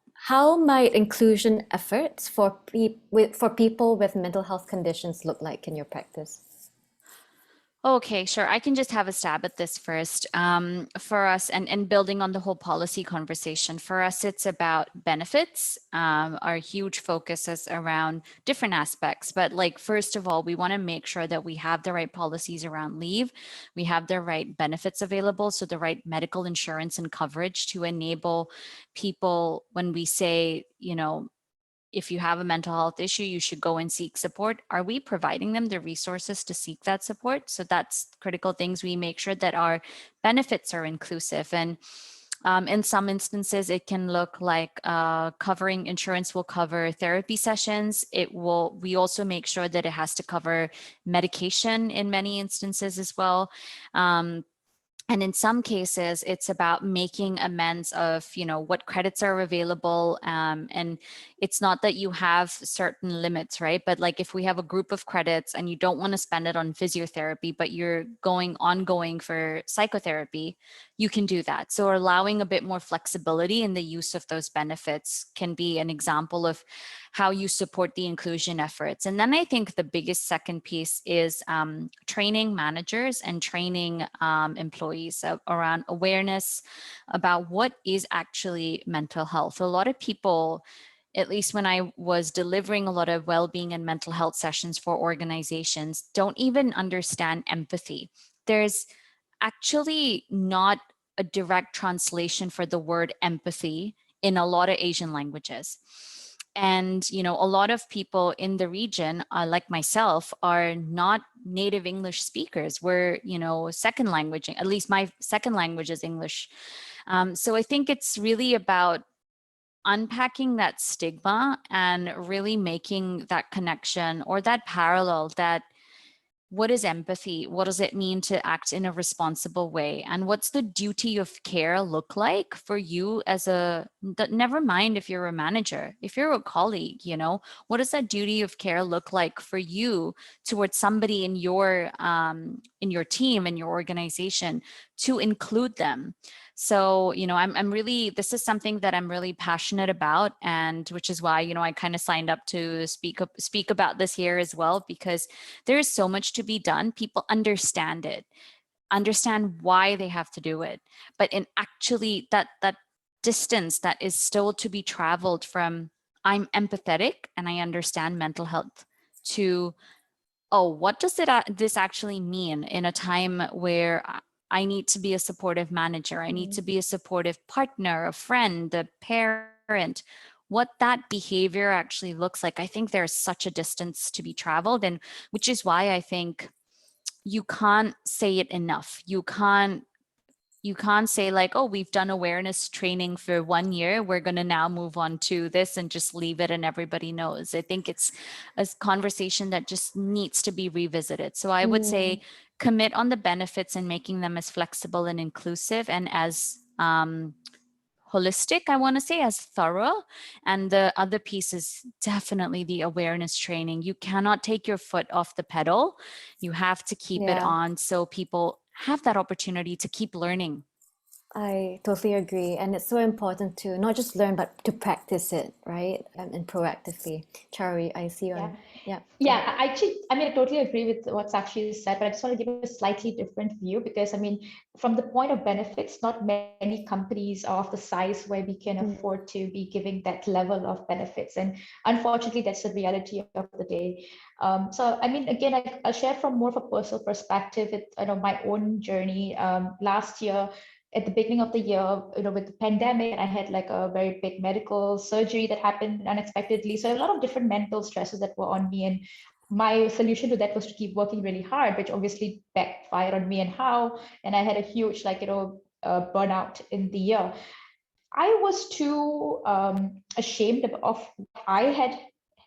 might inclusion efforts for people with mental health conditions look like in your practice? Okay, sure. I can just have a stab at this first. For us, and building on the whole policy conversation, for us, it's about benefits. Our huge focus is around different aspects. But first of all, we want to make sure that we have the right policies around leave. We have the right benefits available. So the right medical insurance and coverage to enable people when we say, if you have a mental health issue, you should go and seek support. Are we providing them the resources to seek that support? So that's critical things. We make sure that our benefits are inclusive. And in some instances, it can look like insurance will cover therapy sessions. We also make sure that it has to cover medication in many instances as well. And in some cases, it's about making amends of, what credits are available. And it's not that you have certain limits, right? But like if we have a group of credits and you don't want to spend it on physiotherapy, but you're going ongoing for psychotherapy, you can do that. So allowing a bit more flexibility in the use of those benefits can be an example of how you support the inclusion efforts. And then I think the biggest second piece is training managers and training employees around awareness about what is actually mental health. A lot of people, at least when I was delivering a lot of well-being and mental health sessions for organizations, don't even understand empathy. There's actually not a direct translation for the word empathy in a lot of Asian languages. And, a lot of people in the region, like myself, are not native English speakers. We're, second language, at least my second language is English. So I think it's really about unpacking that stigma and really making that connection or that parallel that what is empathy? What does it mean to act in a responsible way? And what's the duty of care look like for you as never mind if you're a manager, if you're a colleague, what does that duty of care look like for you towards somebody in your team, in your organization, to include them? So, I'm really, this is something that I'm really passionate about, and which is why, I kind of signed up to speak about this here as well, because there is so much to be done. People understand it, understand why they have to do it. But in actually that distance that is still to be traveled from I'm empathetic and I understand mental health to, oh, what does this actually mean in a time where I need to be a supportive manager, I need to be a supportive partner, a friend, a parent, what that behavior actually looks like. I think there's such a distance to be traveled, and which is why I think you can't say it enough. You can't say like, oh, we've done awareness training for 1 year, we're going to now move on to this and just leave it and everybody knows. I think it's a conversation that just needs to be revisited. So I would say commit on the benefits and making them as flexible and inclusive and as holistic, I want to say, as thorough. And the other piece is definitely the awareness training. You cannot take your foot off the pedal. You have to keep it on so people have that opportunity to keep learning. I totally agree. And it's so important to not just learn, but to practice it, right? And proactively. Chari, I see you on. Yeah. Yeah, I totally agree with what Sakshi said, but I just want to give a slightly different view because, from the point of benefits, not many companies are of the size where we can afford to be giving that level of benefits. And unfortunately, that's the reality of the day. So, again, I'll share from more of a personal perspective with, my own journey. Last year, at the beginning of the year, with the pandemic, and I had like a very big medical surgery that happened unexpectedly. So a lot of different mental stresses that were on me. And my solution to that was to keep working really hard, which obviously backfired on me and how. And I had a huge, burnout in the year. I was too ashamed of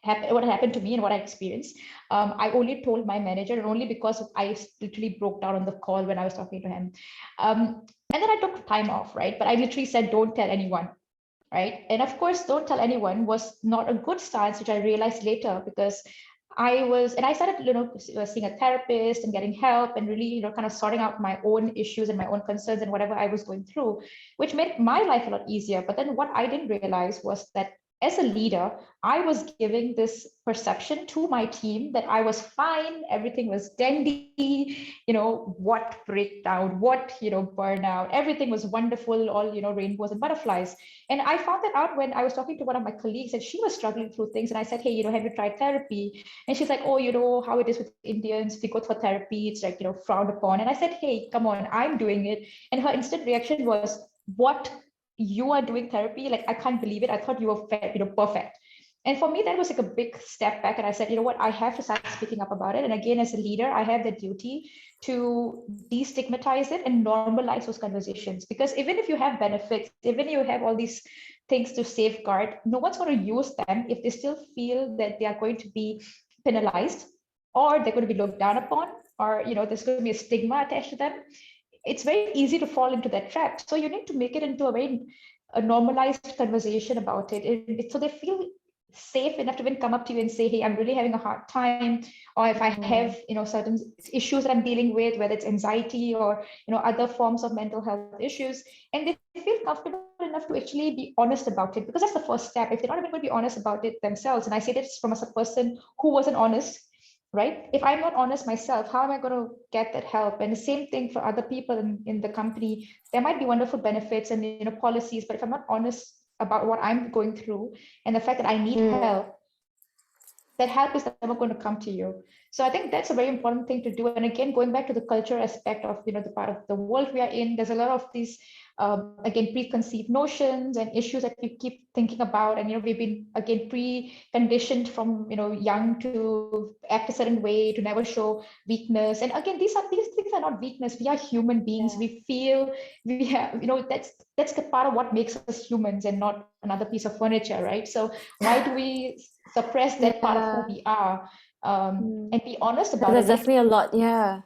what happened to me and what I experienced. I only told my manager, and only because I literally broke down on the call when I was talking to him. And then I took time off, right? But I literally said, don't tell anyone, right? And of course, don't tell anyone was not a good stance, which I realized later because I started, seeing a therapist and getting help and really, kind of sorting out my own issues and my own concerns and whatever I was going through, which made my life a lot easier. But then what I didn't realize was that as a leader, I was giving this perception to my team that I was fine, everything was dandy, what breakdown, what, burnout, everything was wonderful, all, rainbows and butterflies. And I found that out when I was talking to one of my colleagues and she was struggling through things. And I said, hey, have you tried therapy? And she's like, oh, how it is with Indians, if you go for therapy, it's like, frowned upon. And I said, hey, come on, I'm doing it. And her instant reaction was, what? You are doing therapy? Like, I can't believe it. I thought you were perfect. And for me, that was like a big step back. And I said, what, I have to start speaking up about it. And again, as a leader, I have the duty to destigmatize it and normalize those conversations. Because even if you have benefits, even if you have all these things to safeguard, no one's going to use them if they still feel that they are going to be penalized or they're going to be looked down upon, or, there's going to be a stigma attached to them. it's very easy to fall into that trap. So you need to make it into a normalized conversation about it, so they feel safe enough to even come up to you and say, hey, I'm really having a hard time, or if I have certain issues that I'm dealing with, whether it's anxiety or other forms of mental health issues, and they feel comfortable enough to actually be honest about it, because that's the first step. If they're not even going to be honest about it themselves, and I say this from as a person who wasn't honest, right? If I'm not honest myself, how am I going to get that help? And the same thing for other people in the company. There might be wonderful benefits and policies, but if I'm not honest about what I'm going through and the fact that I need help, that help is never going to come to you. So I think that's a very important thing to do. And again, going back to the culture aspect of the part of the world we are in, there's a lot of these again preconceived notions and issues that we keep thinking about, and we've been again pre-conditioned from young to act a certain way, to never show weakness. And again, these things are not weakness. We are human beings. We feel, we have that's the part of what makes us humans, and not another piece of furniture, right? So why do we suppress that part of who we are, and be honest about There's it? definitely a lot, yeah.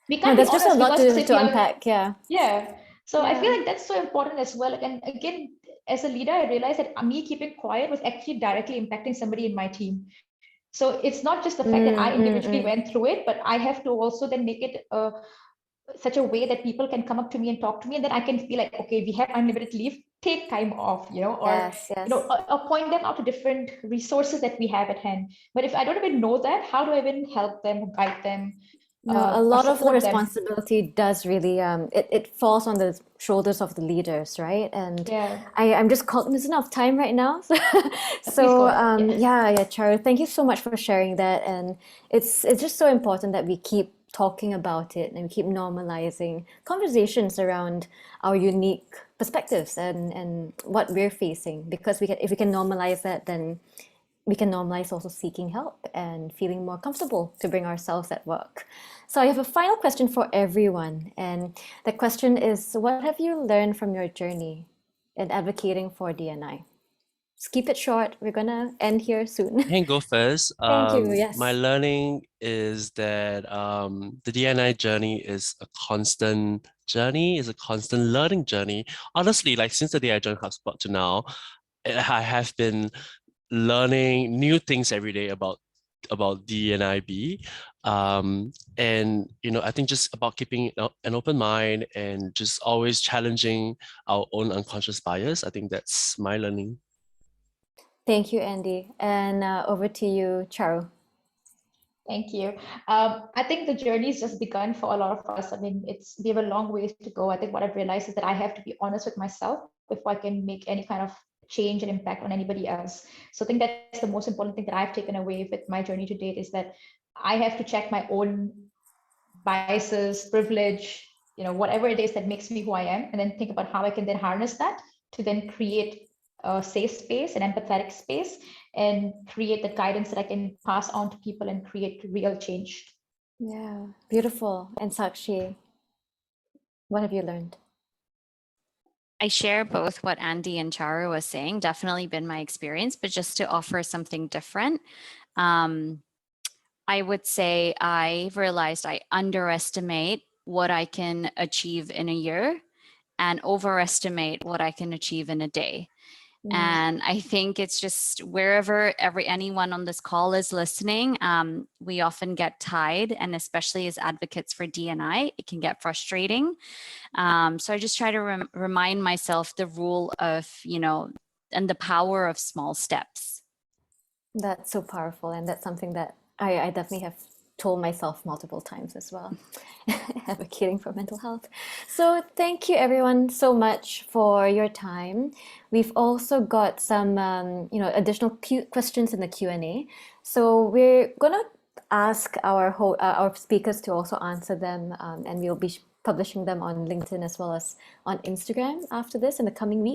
We No, can't be there's just a honest lot because if to you're, unpack, yeah. so I feel like that's so important as well. And again, as a leader, I realized that me keeping quiet was actually directly impacting somebody in my team. So it's not just the fact that I individually went through it, but I have to also then make it such a way that people can come up to me and talk to me, and then I can feel like, okay, we have unlimited leave, take time off, or point them out to different resources that we have at hand. But if I don't even know that, how do I even help them, guide them, No, a or lot of the support them? responsibility does really it falls on the shoulders of the leaders, right? And Yeah, I'm just cognizant of time right now. please go So ahead. yeah, Charu, thank you so much for sharing that. And it's just so important that we keep talking about it and we keep normalizing conversations around our unique perspectives and what we're facing. Because if we can normalize that, then we can normalize also seeking help and feeling more comfortable to bring ourselves at work. So I have a final question for everyone. And the question is, what have you learned from your journey in advocating for DNI? Just keep it short. We're gonna end here soon. I can go first. Thank you. My Yes. learning is that the DNI journey is a constant journey, is a constant learning journey. Honestly, like since the day I joined HubSpot to now, I have been learning new things every day about DNIB. And I think just about keeping an open mind and just always challenging our own unconscious bias. I think that's my learning. Thank you, Andy. And over to you, Charu. Thank you. I think the journey's just begun for a lot of us. I mean, we have a long ways to go. I think what I've realized is that I have to be honest with myself before I can make any kind of change and impact on anybody else. So I think that's the most important thing that I've taken away with my journey to date, is that I have to check my own biases, privilege, whatever it is that makes me who I am, and then think about how I can then harness that to then create a safe space, an empathetic space, and create the guidance that I can pass on to people and create real change. Yeah, beautiful. And Sakshi, what have you learned? I share both what Andy and Charu was saying, definitely been my experience, but just to offer something different. I would say I realized I underestimate what I can achieve in a year and overestimate what I can achieve in a day. And I think it's just wherever anyone on this call is listening, we often get tied, and especially as advocates for DNI, it can get frustrating. So I just try to remind myself the rule of, and the power of small steps. That's so powerful, and that's something that I definitely have told myself multiple times as well, advocating for mental health. So thank you everyone so much for your time. We've also got some additional questions in the Q&A. So we're gonna ask our speakers to also answer them, and we'll be publishing them on LinkedIn as well as on Instagram after this in the coming week.